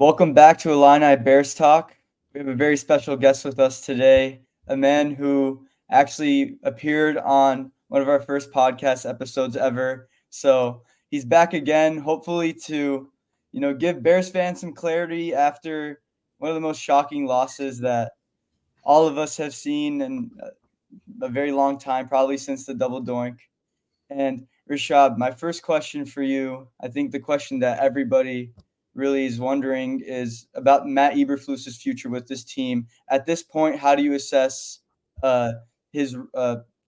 Welcome back to Illini Bears Talk. We have a very special guest with us today, a man who actually appeared on one of our first podcast episodes ever. So he's back again, hopefully to, give Bears fans some clarity after one of the most shocking losses that all of us have seen in a very long time, probably since the double doink. And Rashad, my first question for you, I think the question that everybody really is wondering is about Matt Eberflus's future with this team. At this point, how do you assess uh, his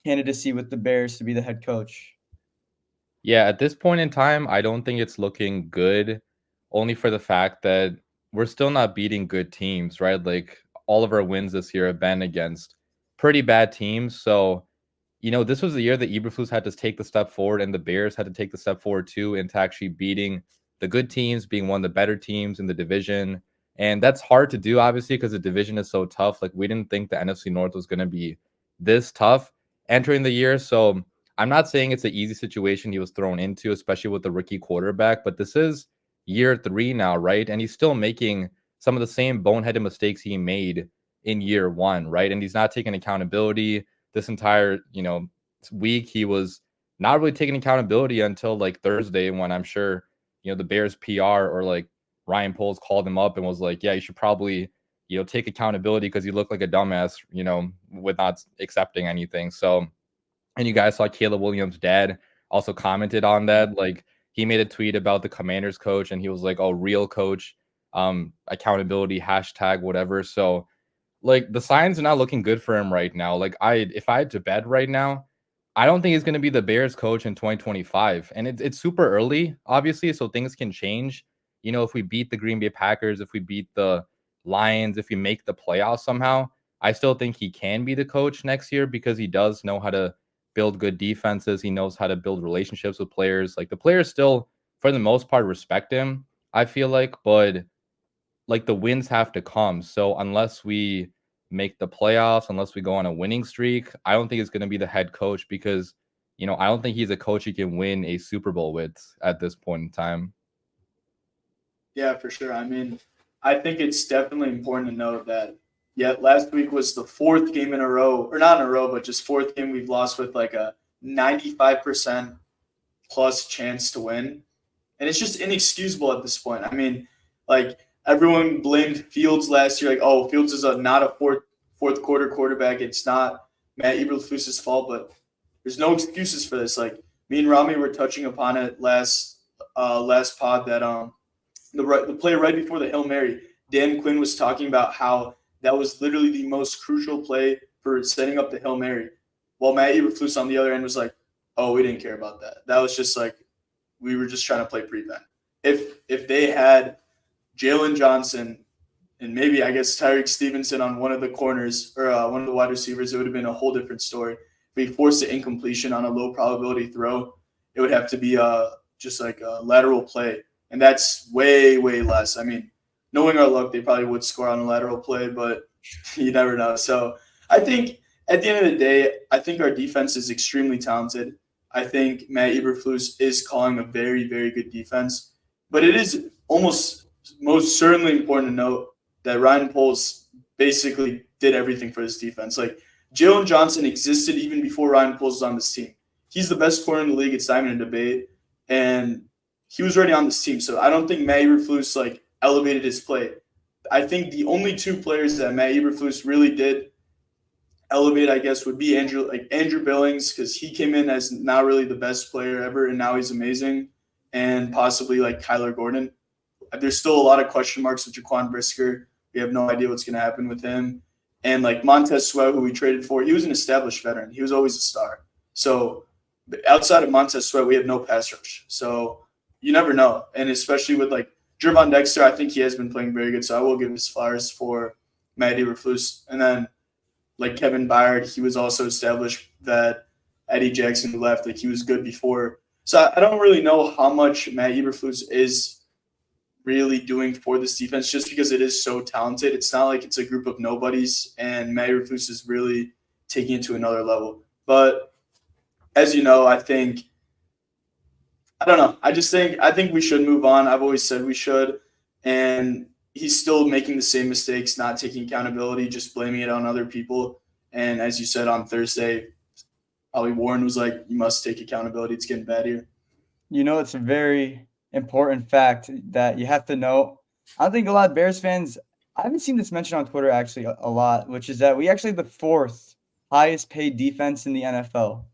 candidacy with the Bears to be the head coach? Yeah, at this point in time, I don't think it's looking good, only for the fact that we're still not beating good teams, right? Like all of our wins this year have been against pretty bad teams. So, this was the year that Eberflus had to take the step forward and the Bears had to take the step forward too into actually beating the good teams, being one of the better teams in the division. And that's hard to do, obviously, because the division is so tough. Like, we didn't think the NFC North was going to be this tough entering the year. So, I'm not saying it's an easy situation he was thrown into, especially with the rookie quarterback, but this is year 3 now, right? And he's still making some of the same boneheaded mistakes he made in year 1, right? And he's not taking accountability this entire, week. He was not really taking accountability until like Thursday when I'm sure, the Bears PR or like Ryan Poles called him up and was like, yeah, you should probably, take accountability because you look like a dumbass, with not accepting anything. So, and you guys saw Caleb Williams' dad also commented on that. Like he made a tweet about the Commanders coach and he was like, "Oh, real coach, accountability hashtag whatever." So like the signs are not looking good for him right now. Like if I had to bet right now, I don't think he's going to be the Bears coach in 2025. And it's super early, obviously, so things can change. If we beat the Green Bay Packers, if we beat the Lions, if we make the playoffs somehow, I still think he can be the coach next year because he does know how to build good defenses. He knows how to build relationships with players. Like the players still, for the most part, respect him, I feel like, but like the wins have to come. So unless we make the playoffs, unless we go on a winning streak, I don't think it's going to be the head coach because, I don't think he's a coach you can win a Super Bowl with at this point in time. Yeah, for sure. I mean, I think it's definitely important to note that, yeah, last week was the fourth game in a row, or not in a row, but just fourth game we've lost with like a 95% plus chance to win. And it's just inexcusable at this point. I mean, like everyone blamed Fields last year, like, oh, Fields is not a fourth quarter quarterback. It's not Matt Eberflus's fault, but there's no excuses for this. Like me and Rami were touching upon it last pod that the play right before the Hail Mary, Dan Quinn was talking about how that was literally the most crucial play for setting up the Hail Mary. While Matt Eberflus on the other end was like, oh, we didn't care about that. That was just like, we were just trying to play prevent. If they had Jalen Johnson and maybe I guess Tyrique Stevenson on one of the corners or one of the wide receivers, it would have been a whole different story. If we forced an incompletion on a low probability throw, it would have to be just like a lateral play, and that's way less. I mean, knowing our luck, they probably would score on a lateral play, but you never know. So I think at the end of the day, I think our defense is extremely talented. I think Matt Eberflus is calling a very good defense, but it is almost most certainly important to note that Ryan Poles basically did everything for his defense. Like Jalen Johnson existed even before Ryan Poles was on this team. He's the best corner in the league. It's not even a debate, and he was already on this team. So I don't think Matt Eberflus like elevated his play. I think the only two players that Matt Eberflus really did elevate, I guess, would be Andrew Billings, because he came in as not really the best player ever, and now he's amazing, and possibly like Kyler Gordon. There's still a lot of question marks with Jaquan Brisker. We have no idea what's going to happen with him. And like Montez Sweat, who we traded for, he was an established veteran. He was always a star. So outside of Montez Sweat, we have no pass rush. So you never know. And especially with like Gervon Dexter, I think he has been playing very good. So I will give his flowers for Matt Eberflus. And then like Kevin Byard, he was also established that Eddie Jackson who left, like he was good before. So I don't really know how much Matt Eberflus is really doing for this defense just because it is so talented. It's not like it's a group of nobodies, and Matt Eberflus is really taking it to another level. But as you know, I don't know. I think we should move on. I've always said we should. And he's still making the same mistakes, not taking accountability, just blaming it on other people. And as you said on Thursday, Ollie Warren was like, you must take accountability. It's getting bad here. It's a very important fact that you have to know. I think a lot of Bears fans, I haven't seen this mentioned on Twitter actually a lot, which is that we actually have the fourth highest paid defense in the NFL.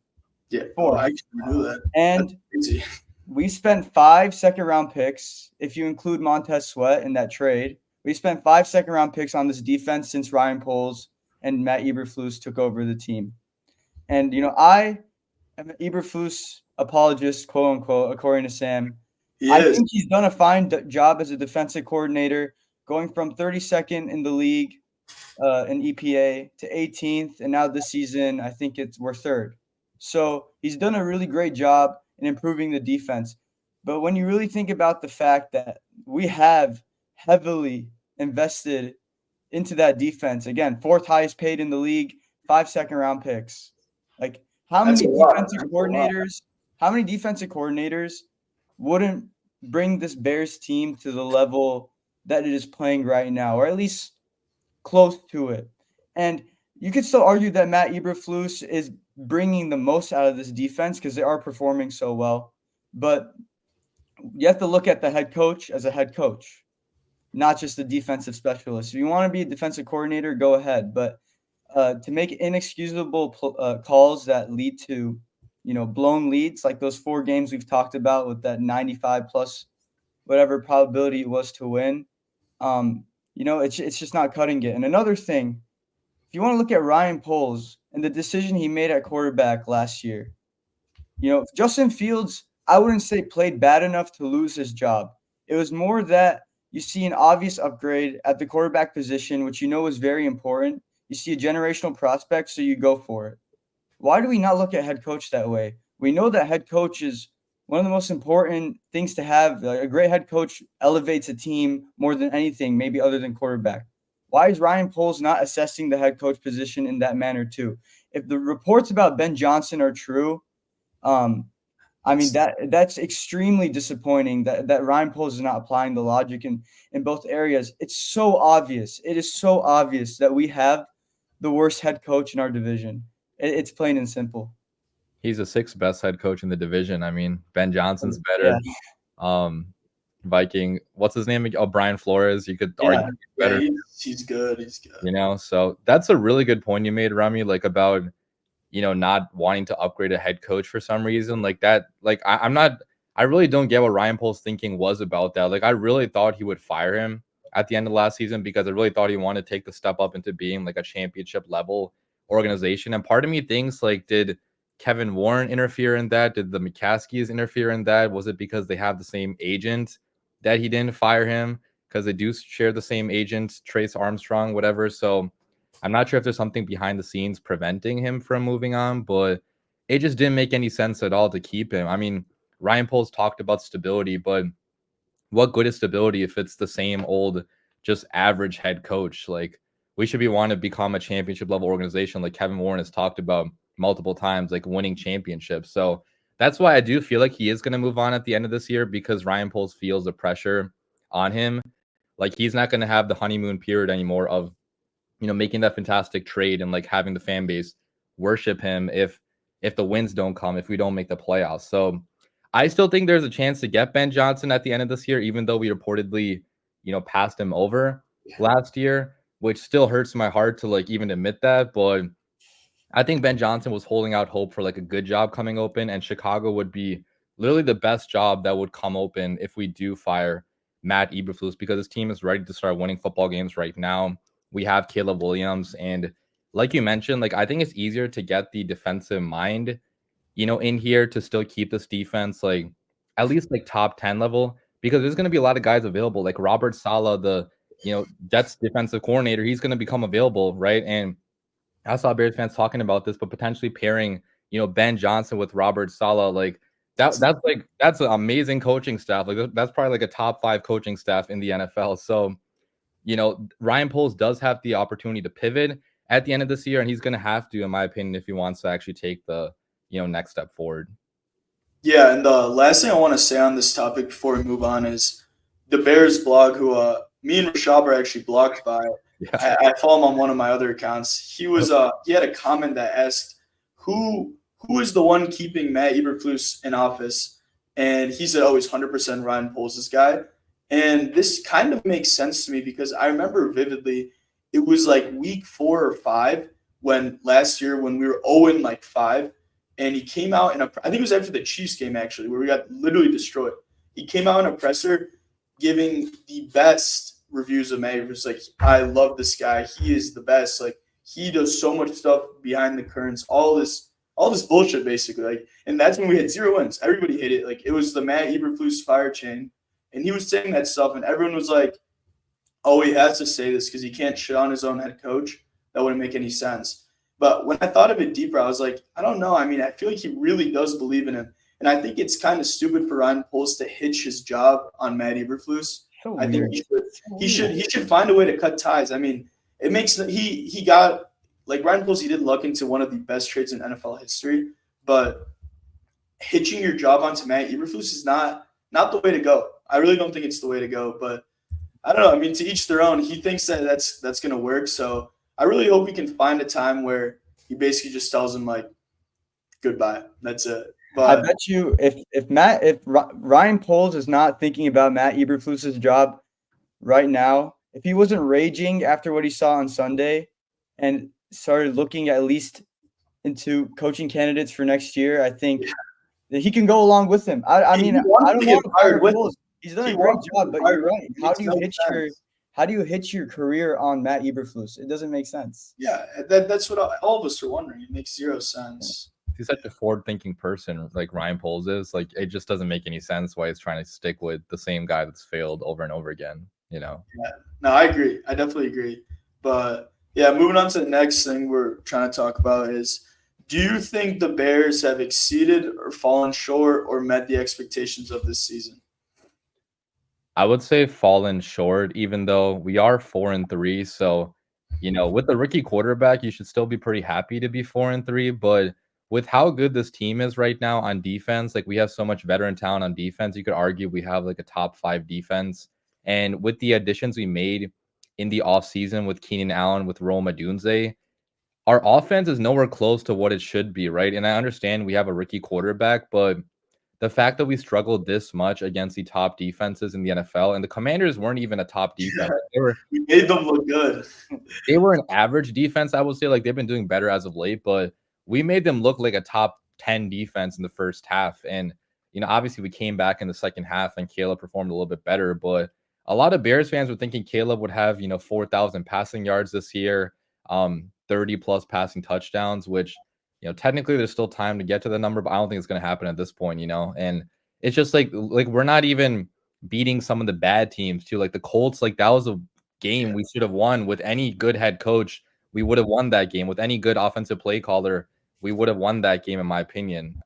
Yeah, Fourth. I actually knew that. And That's crazy. we spent 5 second-round picks. If you include Montez Sweat in that trade, we spent 5 second-round picks on this defense since Ryan Poles and Matt Eberflus took over the team. And, I am an Eberflus apologist, quote unquote, according to Sam. I think he's done a fine job as a defensive coordinator, going from 32nd in the league in EPA to 18th, and now this season I think we're third. So he's done a really great job in improving the defense. But when you really think about the fact that we have heavily invested into that defense, again, fourth highest paid in the league, 5 second-round picks. Like, how many defensive coordinators wouldn't bring this Bears team to the level that it is playing right now, or at least close to it? And you could still argue that Matt Eberflus is bringing the most out of this defense because they are performing so well. But you have to look at the head coach as a head coach, not just a defensive specialist. If you want to be a defensive coordinator, go ahead. But to make inexcusable calls that lead to, blown leads, like those 4 games we've talked about with that 95 plus whatever probability it was to win, it's just not cutting it. And another thing, if you want to look at Ryan Poles and the decision he made at quarterback last year, Justin Fields, I wouldn't say played bad enough to lose his job. It was more that you see an obvious upgrade at the quarterback position, which is very important. You see a generational prospect, so you go for it. Why do we not look at head coach that way? We know that head coach is one of the most important things to have. A great head coach elevates a team more than anything, maybe other than quarterback. Why is Ryan Poles not assessing the head coach position in that manner too? If the reports about Ben Johnson are true, that's extremely disappointing that Ryan Poles is not applying the logic in both areas. It's so obvious. It is so obvious that we have the worst head coach in our division. It's plain and simple. He's the 6th best head coach in the division. I mean, Ben Johnson's better. Yeah. Viking, what's his name? Oh, Brian Flores. You could argue he's better. He's good. He's good. So that's a really good point you made, Rami, like about, not wanting to upgrade a head coach for some reason like that. Like I really don't get what Ryan Poles' thinking was about that. Like I really thought he would fire him at the end of last season because I really thought he wanted to take the step up into being like a championship level organization. And part of me thinks like, did Kevin Warren interfere in that? Did the McCaskies interfere in that? Was it because they have the same agent that he didn't fire him? Because they do share the same agent, Trace Armstrong, whatever. So I'm not sure if there's something behind the scenes preventing him from moving on, but it just didn't make any sense at all to keep him. I mean, Ryan Poles talked about stability, but what good is stability if it's the same old, just average head coach? Like, we should want to become a championship level organization, like Kevin Warren has talked about multiple times, like winning championships. So that's why I do feel like he is going to move on at the end of this year, because Ryan Poles feels the pressure on him. Like, he's not going to have the honeymoon period anymore of, making that fantastic trade and like having the fan base worship him if the wins don't come, if we don't make the playoffs. So I still think there's a chance to get Ben Johnson at the end of this year, even though we reportedly, passed him over last year, which still hurts my heart to like even admit that. But I think Ben Johnson was holding out hope for like a good job coming open, and Chicago would be literally the best job that would come open if we do fire Matt Eberflus, because his team is ready to start winning football games right now. We have Caleb Williams, and like you mentioned, like I think it's easier to get the defensive mind, in here to still keep this defense like at least like top 10 level, because there's going to be a lot of guys available, like Robert Saleh, the Jets defensive coordinator. He's going to become available, right? And I saw Bears fans talking about this, but potentially pairing, Ben Johnson with Robert Saleh, like that's an amazing coaching staff. Like that's probably like a top 5 coaching staff in the NFL. So, Ryan Poles does have the opportunity to pivot at the end of this year, and he's going to have to, in my opinion, if he wants to actually take the, next step forward. Yeah, and the last thing I want to say on this topic before we move on is the Bears blog, who me and Rashab are actually blocked by. Yeah. I follow him on one of my other accounts. He had a comment that asked who is the one keeping Matt Eberflus in office, and he said, "Oh, he's 100% Ryan Poles' guy." And this kind of makes sense to me because I remember vividly, it was like week 4 or 5 when last year when we were 0-5, and he came out I think it was after the Chiefs game actually, where we got literally destroyed. He came out in a presser giving the best reviews of Matt Eberflus. Like, I love this guy. He is the best. Like, he does so much stuff behind the curtains. All this bullshit basically. Like, and that's when we had 0 wins. Everybody hated it. Like, it was the Matt Eberflus fire chain, and he was saying that stuff, and everyone was like, "Oh, he has to say this because he can't shit on his own head coach." That wouldn't make any sense. But when I thought of it deeper, I was like, I don't know. I mean, I feel like he really does believe in him. And I think it's kind of stupid for Ryan Poles to hitch his job on Matt Eberflus. So I think weird. he should find a way to cut ties. I mean, it makes he got like Ryan Poles. He did luck into one of the best trades in NFL history, but hitching your job onto Matt Eberflus is not the way to go. I really don't think it's the way to go. But I don't know. I mean, to each their own. He thinks that that's going to work. So I really hope we can find a time where he basically just tells him like, goodbye. That's it. But I bet you if Ryan Poles is not thinking about Matt Eberflus's job right now, if he wasn't raging after what he saw on Sunday and started looking at least into coaching candidates for next year, I think that he can go along with him. I mean, I don't want to fire Poles. He's done a great job, but you're right. How do you hitch your career on Matt Eberflus? It doesn't make sense. Yeah, that's what all of us are wondering. It makes 0 sense. He's such a forward-thinking person, like Ryan Poles is. Like, it just doesn't make any sense why he's trying to stick with the same guy that's failed over and over again. You know? Yeah. No, I agree. I definitely agree. But yeah, moving on to the next thing we're trying to talk about is, do you think the Bears have exceeded or fallen short or met the expectations of this season? I would say fallen short, even though we are 4-3. So, you know, with the rookie quarterback, you should still be pretty happy to be 4-3. But with how good this team is right now on defense, like we have so much veteran talent on defense, you could argue we have like a top 5 defense. And with the additions we made in the offseason with Keenan Allen, with Odunze, our offense is nowhere close to what it should be, right? And I understand we have a rookie quarterback, but the fact that we struggled this much against the top defenses in the NFL, and the Commanders weren't even a top defense. We made them look good. They were an average defense, I would say. Like, they've been doing better as of late, but we made them look like a top 10 defense in the first half. And, you know, obviously we came back in the second half and Caleb performed a little bit better, but a lot of Bears fans were thinking Caleb would have, 4,000 passing yards this year, 30 plus passing touchdowns, which, technically there's still time to get to the number, but I don't think it's going to happen at this point, and it's just like we're not even beating some of the bad teams too. Like the Colts, like that was a game we should have won with any good head coach. We would have won that game with any good offensive play caller. We would have won that game, in my opinion.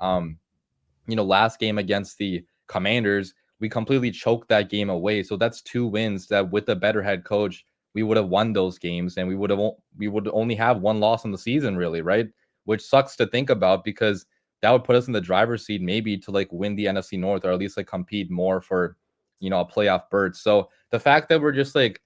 Last game against the Commanders, we completely choked that game away. So that's 2 wins that with a better head coach, we would have won those games, and we would only have 1 loss in the season, really, right? Which sucks to think about because that would put us in the driver's seat maybe to like win the NFC North, or at least like compete more for, a playoff berth. So the fact that we're just like,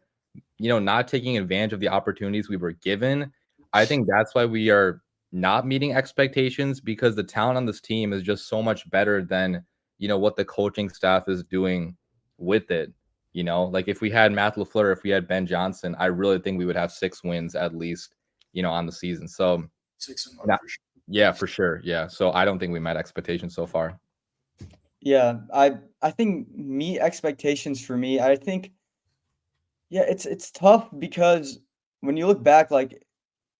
not taking advantage of the opportunities we were given, I think that's why we are not meeting expectations, because the talent on this team is just so much better than, what the coaching staff is doing with it. Like if we had Matt LaFleur, if we had Ben Johnson, I really think we would have 6 wins at least, on the season. So 6-1 for sure. Yeah, for sure. Yeah. So I don't think we met expectations so far. Yeah, I think meet expectations for me. I think, yeah, it's tough because when you look back, like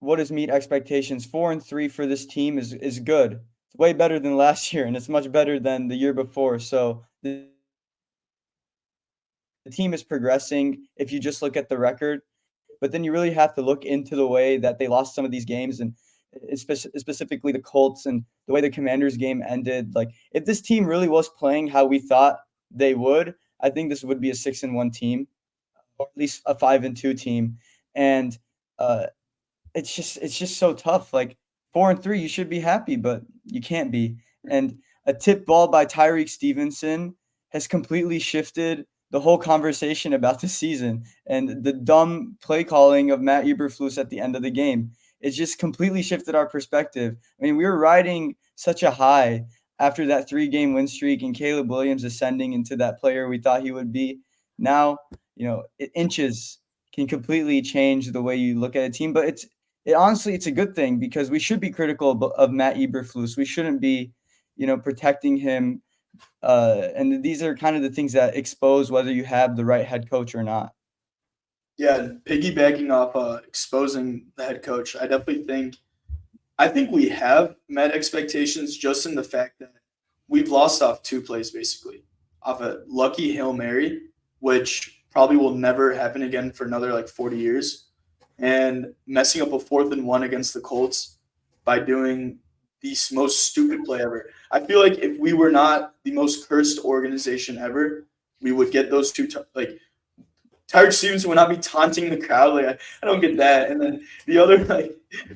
what is meet expectations? 4-3 for this team is good. It's way better than last year, and it's much better than the year before. So the team is progressing if you just look at the record, but then you really have to look into the way that they lost some of these games, and specifically the Colts and the way the Commanders game ended. Like if this team really was playing how we thought they would, I think this would be a 6-1 team, or at least a 5-2 team. And it's just so tough. Like 4-3, you should be happy, but you can't be. And a tip ball by Tyrique Stevenson has completely shifted the whole conversation about the season and the dumb play calling of Matt Eberflus at the end of the game. It just completely shifted our perspective. I mean, we were riding such a high after that 3-game win streak and Caleb Williams ascending into that player we thought he would be. Now, inches can completely change the way you look at a team, but honestly, it's a good thing because we should be critical of Matt Eberflus. We shouldn't be, protecting him. And these are kind of the things that expose whether you have the right head coach or not. Yeah, piggybacking off exposing the head coach, I think we have met expectations just in the fact that we've lost off 2 plays basically, off a lucky Hail Mary, which probably will never happen again for another like 40 years, and messing up a 4th and 1 against the Colts by doing the most stupid play ever. I feel like if we were not the most cursed organization ever, we would get those 2 Tyrique Stevenson would not be taunting the crowd. Like, I don't get that. And then the other,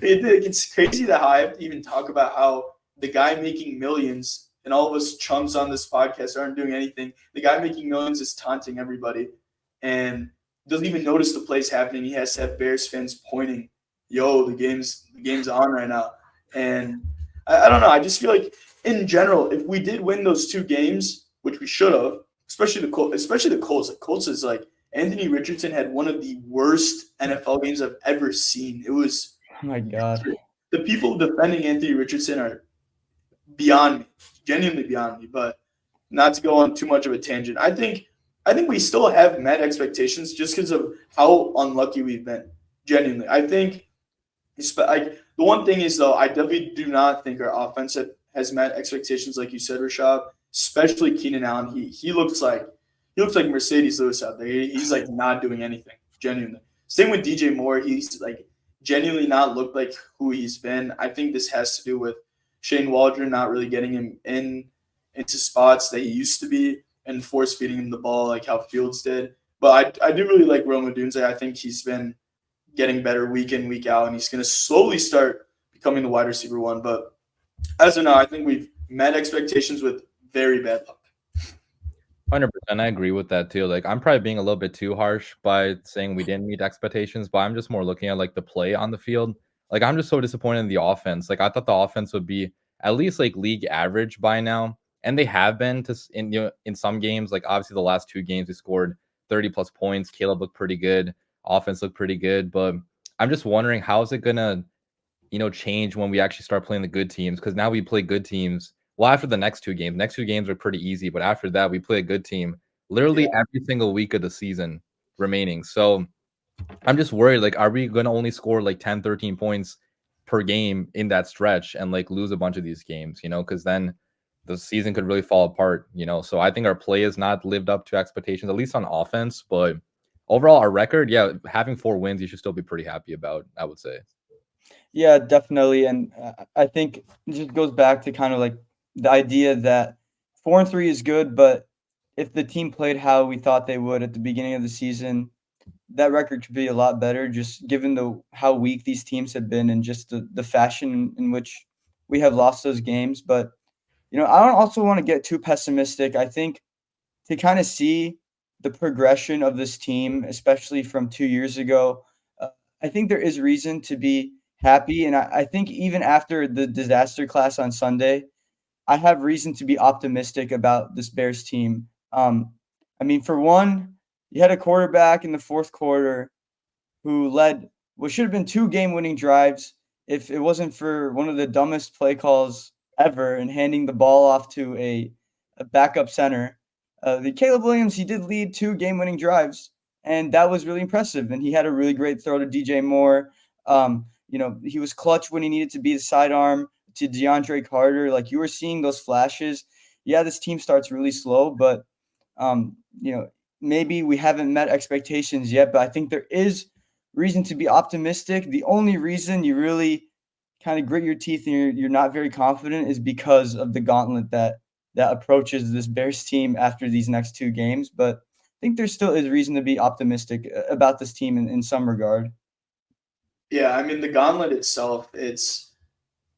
it's crazy that I have to even talk about how the guy making millions and all of us chums on this podcast aren't doing anything. The guy making millions is taunting everybody and doesn't even notice the plays happening. He has to have Bears fans pointing, "Yo, the game's on right now." And I don't know. I just feel like in general, if we did win those 2 games, which we should have, especially the Colts. The Colts is like, Anthony Richardson had one of the worst NFL games I've ever seen. It was, oh my God. The people defending Anthony Richardson are beyond me, genuinely beyond me. But not to go on too much of a tangent, I think we still have met expectations just because of how unlucky we've been. Genuinely, I think. The one thing is though, I definitely do not think our offense has met expectations, like you said, Rashad. Especially Keenan Allen. He looks like Mercedes Lewis out there. He's like not doing anything, genuinely. Same with DJ Moore. He's like genuinely not looked like who he's been. I think this has to do with Shane Waldron not really getting him into spots that he used to be and force feeding him the ball like how Fields did. But I do really like Rome Odunze. I think he's been getting better week in, week out, and he's going to slowly start becoming the wide receiver 1. But as of now, I think we've met expectations with very bad luck. 100%. I agree with that too. Like, I'm probably being a little bit too harsh by saying we didn't meet expectations, but I'm just more looking at like the play on the field. Like, I'm just so disappointed in the offense. Like, I thought the offense would be at least like league average by now, and they have been in some games. Like, obviously the last 2 games we scored 30 plus points. Caleb looked pretty good. Offense looked pretty good, but I'm just wondering how is it gonna change when we actually start playing the good teams, because now we play good teams. Well, after the next 2 games are pretty easy, but after that, we play a good team literally every single week of the season remaining. So I'm just worried, like, are we going to only score like 10, 13 points per game in that stretch and like lose a bunch of these games, because then the season could really fall apart, So I think our play has not lived up to expectations, at least on offense. But overall, our record, having 4 wins, you should still be pretty happy about, I would say. Yeah, definitely. And I think it just goes back to kind of like the idea that 4-3 is good, but if the team played how we thought they would at the beginning of the season, that record could be a lot better, just given how weak these teams have been and just the fashion in which we have lost those games. But, I don't also want to get too pessimistic. I think to kind of see the progression of this team, especially from 2 years ago, I think there is reason to be happy. And I think even after the disaster class on Sunday, I have reason to be optimistic about this Bears team. I mean, for one, you had a quarterback in the 4th quarter who led what should have been 2 game-winning drives if it wasn't for one of the dumbest play calls ever and handing the ball off to a backup center. The Caleb Williams, he did lead 2 game-winning drives, and that was really impressive. And he had a really great throw to DJ Moore. He was clutch when he needed to be the sidearm to DeAndre Carter. Like, you were seeing those flashes. Yeah, this team starts really slow, but maybe we haven't met expectations yet, but I think there is reason to be optimistic. The only reason you really kind of grit your teeth and you're not very confident is because of the gauntlet that approaches this Bears team after these next 2 games. But I think there still is reason to be optimistic about this team in some regard. Yeah, I mean, the gauntlet itself,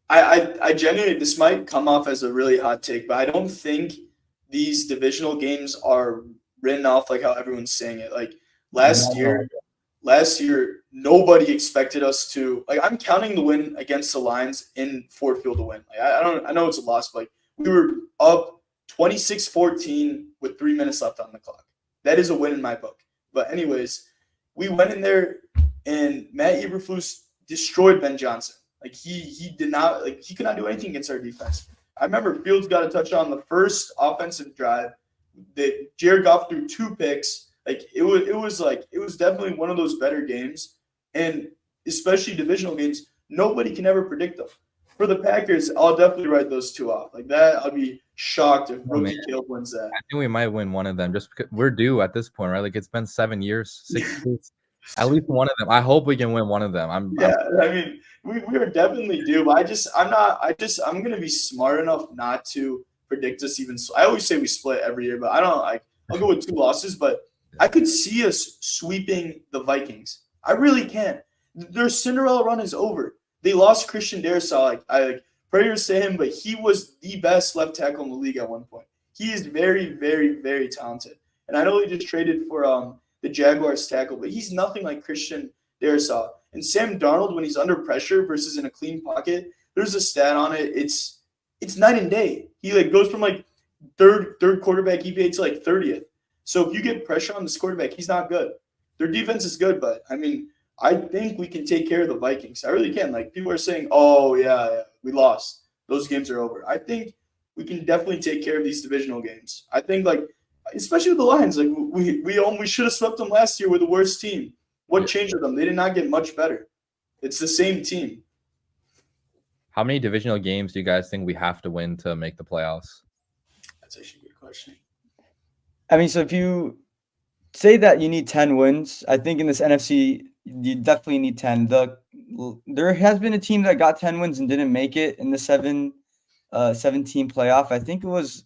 I genuinely, this might come off as a really hot take, but I don't think these divisional games are written off like how everyone's saying it. Like last year, nobody expected us to like. I'm counting the win against the Lions in Ford Field to win. Like I know it's a loss, but like, we were up 26-14 with 3 minutes left on the clock. That is a win in my book. But anyways, we went in there and Matt Eberflus destroyed Ben Johnson. Like he did not like he could not do anything against our defense. I remember Fields got a touchdown on the first offensive drive. That Jared Goff threw 2 picks. Like it was definitely one of those better games, and especially divisional games. Nobody can ever predict them. For the Packers, I'll definitely write those 2 off. Like that, I'd be shocked if rookie Caleb wins that. I think we might win one of them just because we're due at this point, right? Like it's been 7 years, 6 years. At least one of them. I hope we can win one of them. I mean, we are definitely due. But I'm gonna be smart enough not to predict us even. I always say we split every year, but I don't like. I'll go with 2 losses, but I could see us sweeping the Vikings. I really can. Their Cinderella run is over. They lost Christian Darrisaw. Prayers to him, but he was the best left tackle in the league at one point. He is very, very, very talented. And I know he just traded for the Jaguars tackle, but he's nothing like Christian Darrisaw. And Sam Darnold, when he's under pressure versus in a clean pocket, there's a stat on it. It's night and day. He goes from third quarterback EPA to 30th. So if you get pressure on this quarterback, he's not good. Their defense is good, but I mean, I think we can take care of the Vikings. I really can. People are saying, "Oh yeah, we lost. Those games are over." I think we can definitely take care of these divisional games. I think especially with the Lions, we should have swept them last year. We're the worst team. What changed with them? They did not get much better. It's the same team. How many divisional games do you guys think we have to win to make the playoffs? That's actually a good question. I mean, so if you say that you need 10 wins, I think in this NFC, you definitely need 10. There has been a team that got 10 wins and didn't make it in the 17 playoff. I think it was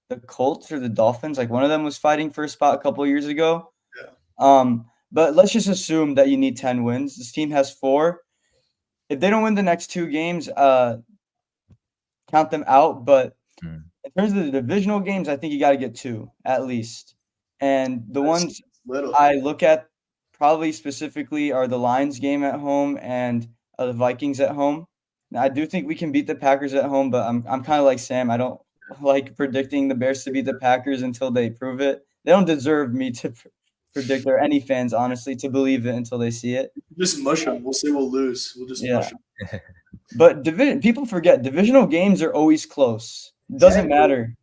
the Colts or the Dolphins. One of them was fighting for a spot a couple of years ago. Yeah. But let's just assume that you need 10 wins. This team has 4. If they don't win the next 2 games, count them out. But in terms of the divisional games, I think you got to get 2 at least. And the ones I look at probably specifically are the Lions game at home and the Vikings at home. Now, I do think we can beat the Packers at home, but I'm kind of like Sam. I don't like predicting the Bears to beat the Packers until they prove it. They don't deserve me to predict, or any fans, honestly, to believe it until they see it. Just mush them. We'll say we'll lose. We'll just mush them. But people forget divisional games are always close. It doesn't matter,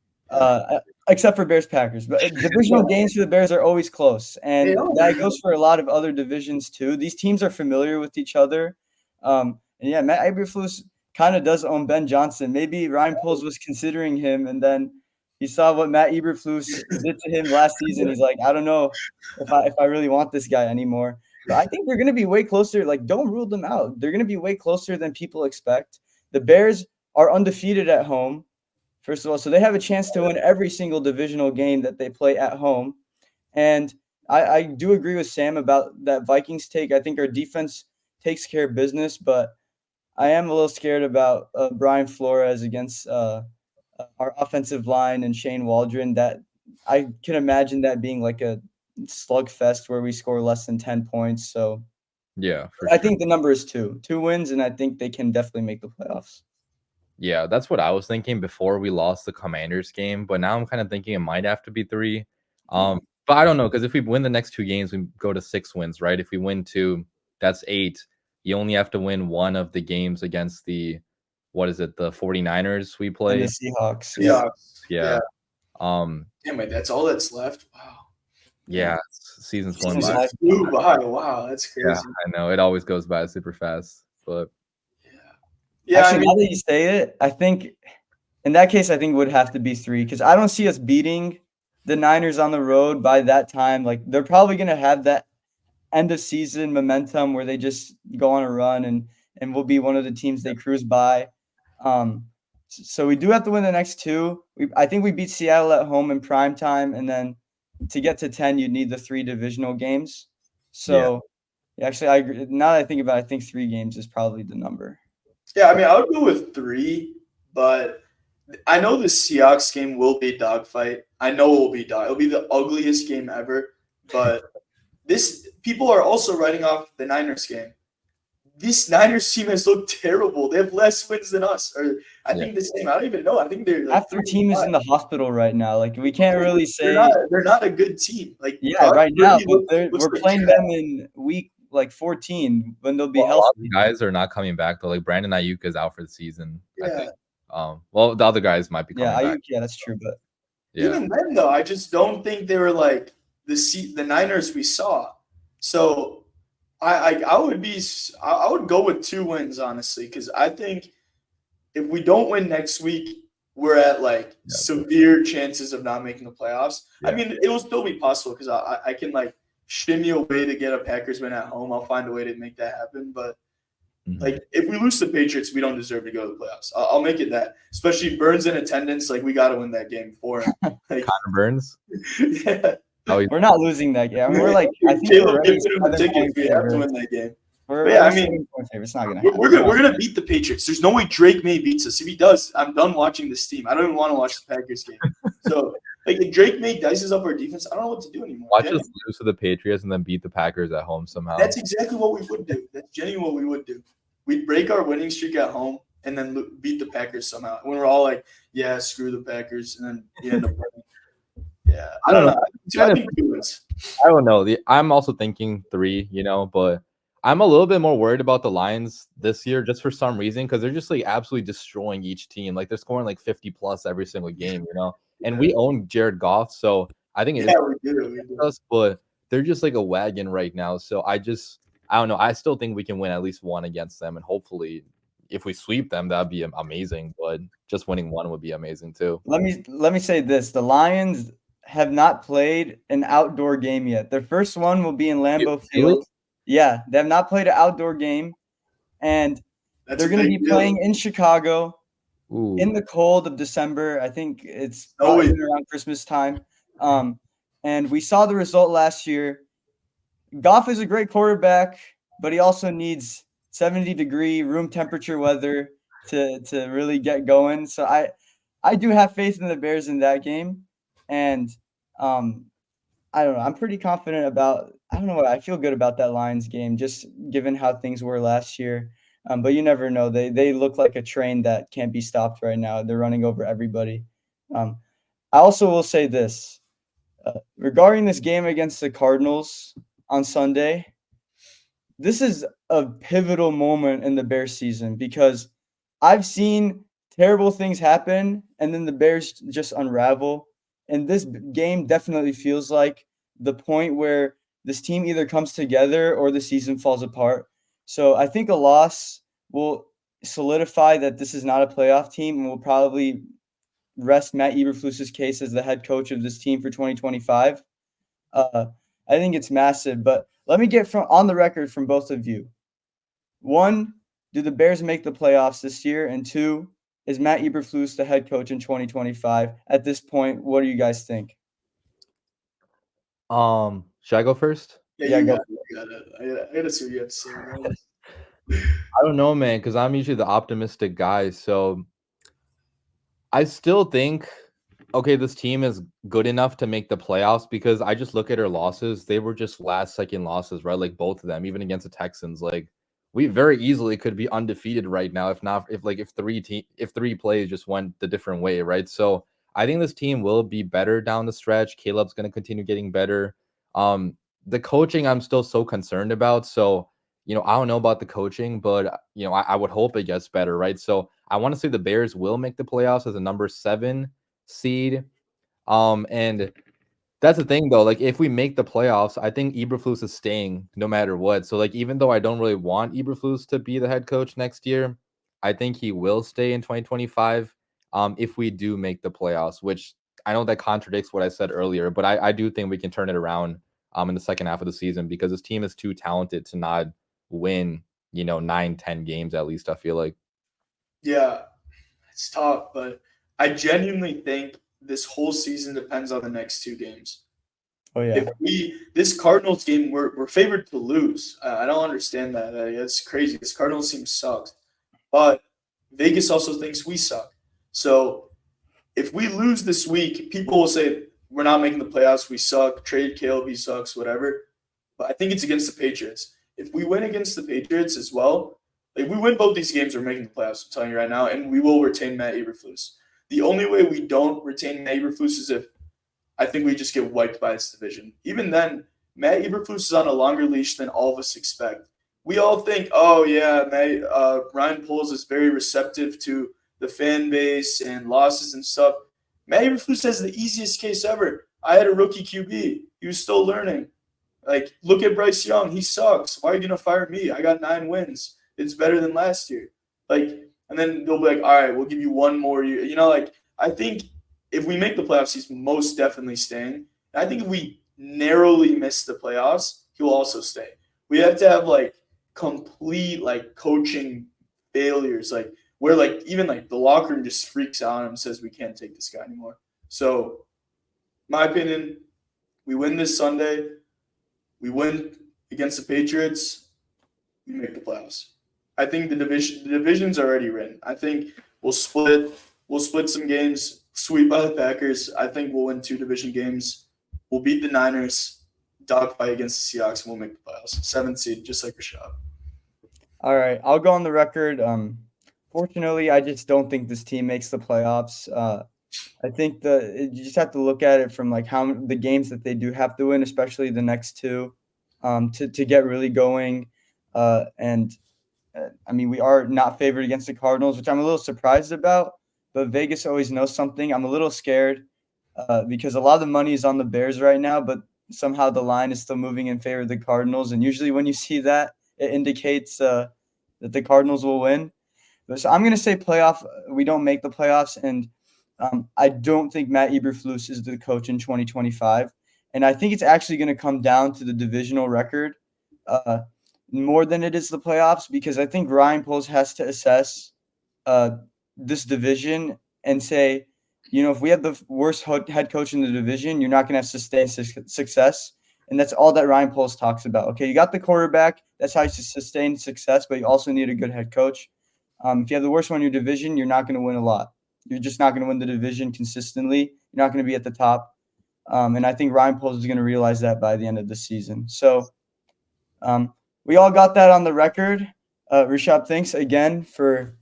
except for Bears-Packers. But divisional games for the Bears are always close, and that goes for a lot of other divisions too. These teams are familiar with each other. And yeah, Matt Eberflus kind of does own Ben Johnson. Maybe Ryan Poles was considering him, and then he saw what Matt Eberflus did to him last season. He's like, I don't know if I really want this guy anymore. But I think they're going to be way closer. Don't rule them out. They're going to be way closer than people expect. The Bears are undefeated at home, first of all, so they have a chance to win every single divisional game that they play at home. And I do agree with Sam about that Vikings take. I think our defense takes care of business, but I am a little scared about Brian Flores against our offensive line and Shane Waldron. That I can imagine that being a slugfest where we score less than 10 points. So yeah, I think the number is 2 wins, and I think they can definitely make the playoffs. Yeah, that's what I was thinking before we lost the Commanders game, but now I'm kind of thinking it might have to be 3. But I don't know, because if we win the next 2 games, we go to 6 wins, right? If we win 2, that's 8. You only have to win 1 of the games against the 49ers we play? And the Seahawks. Yeah. Damn it, that's all that's left? Wow. Yeah, season's going by. Wow, that's crazy. Yeah, I know. It always goes by super fast. But yeah. Actually, now that you say it, I think in that case, I think it would have to be 3, because I don't see us beating the Niners on the road by that time. They're probably going to have that end of season momentum where they just go on a run and we'll be one of the teams they cruise by. So we do have to win the next 2. I think we beat Seattle at home in prime time, and then to get to 10, you'd need the 3 divisional games. So actually, I agree. Now that I think about it, I think 3 games is probably the number. Yeah, I mean, I would go with 3, but I know the Seahawks game will be a dogfight. I know it will be dog. It'll be the ugliest game ever. But people are also writing off the Niners game. This Niners team has looked terrible. They have less wins than us. Or I think the same. I don't even know. I think they're like half their team is in the hospital right now. Like we can't really say they're not a good team. Like right now, but we're like playing them in week 14 when they'll be A lot healthy. of guys are not coming back though. Like Brandon Ayuk is out for the season. Yeah. I think. Well, the other guys might be coming back. Ayuk, yeah, that's true. But even then, though, I just don't think they were like the Niners we saw. So I would go with 2 wins honestly, because I think if we don't win next week, we're at like severe chances of not making the playoffs. Yeah. I mean, it will still be possible because I can like shimmy a way to get a Packers win at home. I'll find a way to make that happen. But like if we lose to the Patriots, we don't deserve to go to the playoffs. I'll make it that. Especially Burns in attendance, like we got to win that game for him. Like, Connor Burns. Yeah. Oh, we're not losing that game. I mean, we're like, I think Caleb we're gives him a ticket. We have to win that game. I mean, it's not gonna happen. We're gonna beat the Patriots. There's no way Drake May beats us. If he does, I'm done watching this team. I don't even want to watch the Packers game. So, like, if Drake May dices up our defense, I don't know what to do anymore. Watch us lose to the Patriots and then beat the Packers at home somehow. That's exactly what we would do. That's genuinely what we would do. We'd break our winning streak at home and then beat the Packers somehow. When we're all like, yeah, screw the Packers, and then you end up winning. Yeah, I don't know. I think 2 wins. I don't know. I'm also thinking 3, but I'm a little bit more worried about the Lions this year just for some reason, because they're just like absolutely destroying each team. Like they're scoring like 50 plus every single game, and we own Jared Goff. So I think it is we do. us, but they're just like a wagon right now. So I don't know. I still think we can win at least 1 against them. And hopefully if we sweep them, that'd be amazing. But just winning 1 would be amazing too. Let me say this. The Lions have not played an outdoor game yet. Their first one will be in Lambeau Field. Yeah, they have not played an outdoor game, and they're going to be playing in Chicago in the cold of December. I think it's probably around Christmas time. And we saw the result last year. Goff is a great quarterback, but he also needs 70-degree room temperature weather to really get going. So I do have faith in the Bears in that game. And I don't know. I'm pretty confident about – I don't know what – I feel good about that Lions game just given how things were last year. But you never know. They look like a train that can't be stopped right now. They're running over everybody. I also will say this. Regarding this game against the Cardinals on Sunday, this is a pivotal moment in the Bears season because I've seen terrible things happen and then the Bears just unravel. And this game definitely feels like the point where this team either comes together or the season falls apart. So I think a loss will solidify that this is not a playoff team and will probably rest Matt Eberflus's case as the head coach of this team for 2025. I think it's massive, but let me get on the record from both of you. 1, do the Bears make the playoffs this year? And 2, is Matt Eberflus the head coach in 2025? At this point, what do you guys think? Should I go first? Yeah, go. I gotta see what you have to say. I don't know, man, because I'm usually the optimistic guy. So I still think, okay, this team is good enough to make the playoffs because I just look at our losses. They were just last-second losses, right? Like both of them, even against the Texans. Like we very easily could be undefeated right now if 3 plays just went the different way, right? So I think this team will be better down the stretch. Caleb's going to continue getting better. The coaching I'm still so concerned about. So, I don't know about the coaching, but I would hope it gets better, right? So I want to say the Bears will make the playoffs as a number 7 seed. And that's the thing though, like if we make the playoffs, I think Eberflus is staying no matter what. So like even though I don't really want Eberflus to be the head coach next year, I think he will stay in 2025 if we do make the playoffs, which I know that contradicts what I said earlier, but I do think we can turn it around in the second half of the season because this team is too talented to not win, 9-10 games at least, I feel like. Yeah, it's tough, but I genuinely think this whole season depends on the next 2 games. Oh yeah. This Cardinals game, we're favored to lose. I don't understand that. It's crazy. This Cardinals team sucks, but Vegas also thinks we suck. So if we lose this week, people will say we're not making the playoffs. We suck. Trade Caleb. He sucks. Whatever. But I think it's against the Patriots. If we win against the Patriots as well, like we win both these games, we're making the playoffs. I'm telling you right now, and we will retain Matt Eberflus. The only way we don't retain Matt Eberflus is if I think we just get wiped by this division. Even then, Matt Eberflus is on a longer leash than all of us expect. We all think, oh yeah, Ryan Poles is very receptive to the fan base and losses and stuff. Matt Eberflus has the easiest case ever. I had a rookie QB. He was still learning. Like, look at Bryce Young. He sucks. Why are you going to fire me? I got 9 wins. It's better than last year. Like, and then they'll be like, all right, we'll give you one more year. You know, like, I think if we make the playoffs, he's most definitely staying. I think if we narrowly miss the playoffs, he'll also stay. We have to have, like, complete, like, coaching failures, like, where, like, even, like, the locker room just freaks out and says we can't take this guy anymore. So, my opinion, we win this Sunday. We win against the Patriots. We make the playoffs. I think the division's already written. I think we'll split some games, sweep by the Packers. I think we'll win 2 division games. We'll beat the Niners, dogfight against the Seahawks, and we'll make the playoffs. 7th seed, just like Rashad. All right, I'll go on the record. Fortunately, I just don't think this team makes the playoffs. I think you just have to look at it from like how the games that they do have to win, especially the next 2, to get really going. I mean, we are not favored against the Cardinals, which I'm a little surprised about. But Vegas always knows something. I'm a little scared because a lot of the money is on the Bears right now, but somehow the line is still moving in favor of the Cardinals. And usually when you see that, it indicates that the Cardinals will win. So I'm going to say we don't make the playoffs, and I don't think Matt Eberflus is the coach in 2025. And I think it's actually going to come down to the divisional record more than it is the playoffs, because I think Ryan Poles has to assess this division and say, you know, if we have the worst head coach in the division, you're not going to have sustained success. And that's all that Ryan Poles talks about. Okay, you got the quarterback. That's how you sustain success, but you also need a good head coach. If you have the worst one in your division, you're not going to win a lot. You're just not going to win the division consistently. You're not going to be at the top. And I think Ryan Poles is going to realize that by the end of the season. So we all got that on the record. Rashad, thanks again for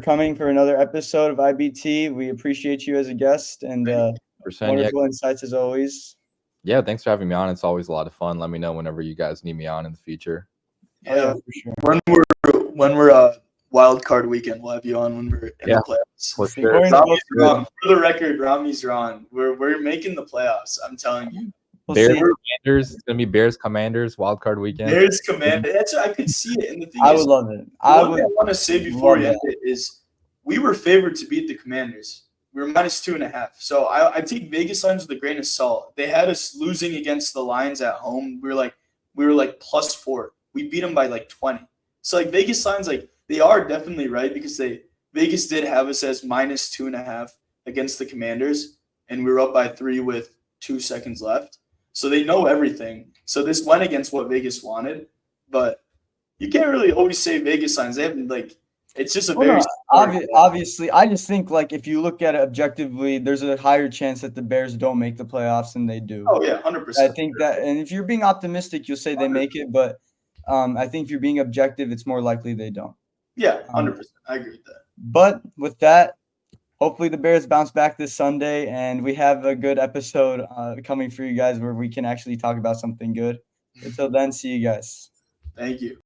coming for another episode of IBT. We appreciate you as a guest, and wonderful insights as always. Yeah, thanks for having me on. It's always a lot of fun. Let me know whenever you guys need me on in the future. Yeah, for sure. When we're wild card weekend, we'll have you on when we're in the playoffs. For sure. Rami's wrong. For the record, Rami's wrong. We're making the playoffs. I'm telling you. Bears Commanders. It's gonna be Bears Commanders wild card weekend. Bears Commanders. I could see it. And the thing I would love it. I want to say before we end it is we were favored to beat the Commanders. We were -2.5. So I take Vegas lines with a grain of salt. They had us losing against the Lions at home. We were like +4. We beat them by like 20. So like Vegas lines, like they are definitely right, because Vegas did have us as -2.5 against the Commanders, and we were up by 3 with 2 seconds left. So they know everything. So this went against what Vegas wanted, but you can't really always say Vegas lines. They haven't it's just a very obviously. I just think like if you look at it objectively, there's a higher chance that the Bears don't make the playoffs than they do. Oh yeah, 100%. I think that, and if you're being optimistic, you'll say they make it, but I think if you're being objective, it's more likely they don't. Yeah, 100%. I agree with that. But with that, hopefully the Bears bounce back this Sunday, and we have a good episode coming for you guys where we can actually talk about something good. Until then, see you guys. Thank you.